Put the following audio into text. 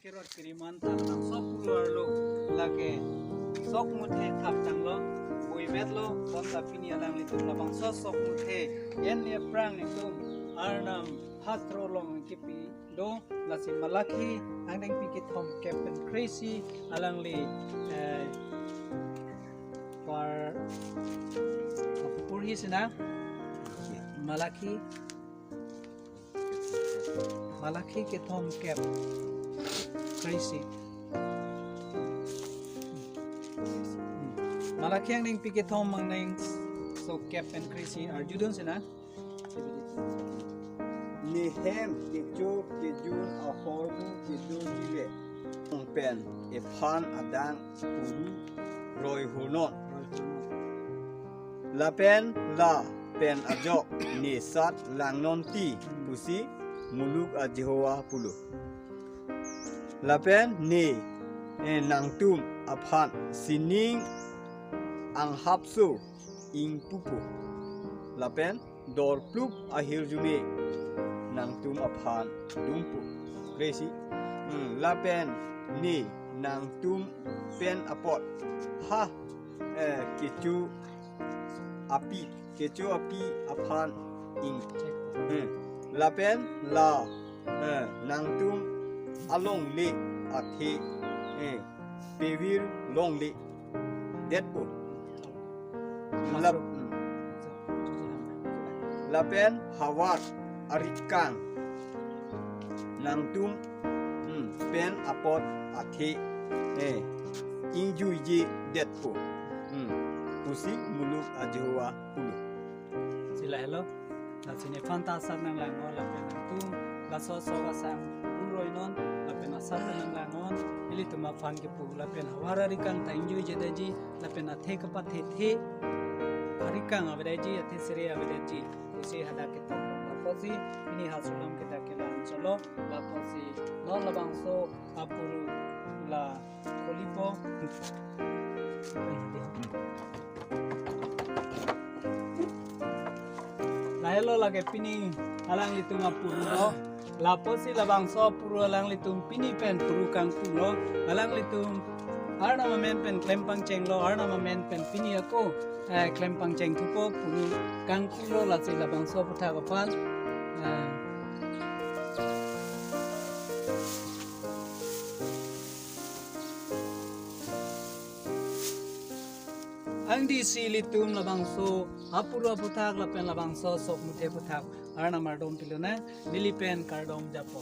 kerot kiriman tanang sok puluar lo lage sok muthe thap tang lo boi met lo bon tapini alang litum labang sok muthe yen ne prang litum arnam hatro long kipi do lasi malaki angdeng pikit hom captain crazy alang li par purhi sina malaki ke thom cap crazy malaki ang ning pikit thom mang ning so cap and crazy are judon sina ni hem ke jun a horbu ke jun jile pen e phan adang puru roi hunon la pen ajok ni sat lang non ti pusi muluk a Jehovah pulu la pen ni nang tum a phan sining ang hapsu ing pupu la pen dor plup a hirjume nang tum a phan dumpu crazy la pen ni nang tum pen apot ha kecu api aphan ing la pen nang tum along le athi pevir long le deadpool la pen hawat arikang nang tum pen apot athi injuji deadpool pusi muluk a Jehovah pulu sila hello la sine fantasar nang langon la pen tu la so sang uroi non la pen asar nang langon ili tuma fan ke pu la pen hawarari kang ta injui jedaji la pen athe ka pathe the harikang avedaji athe sire avedaji usi hada ke to la posi ini hasulam kita kela chalo la posi non la bangso apuru la kolipo hello lage pini alang litung apuru lo laposi labang so puru alang litung pini pen puru kang pulo alang litung arna mamen pen klempang cheng lo arna mamen pen pini ako klempang cheng tupo puru kang pulo la si labang so putha kapan ang di silitum labang so apuru aputhak lapen labang so sok muthe puthak arna mardom pilona nilipen kardom japo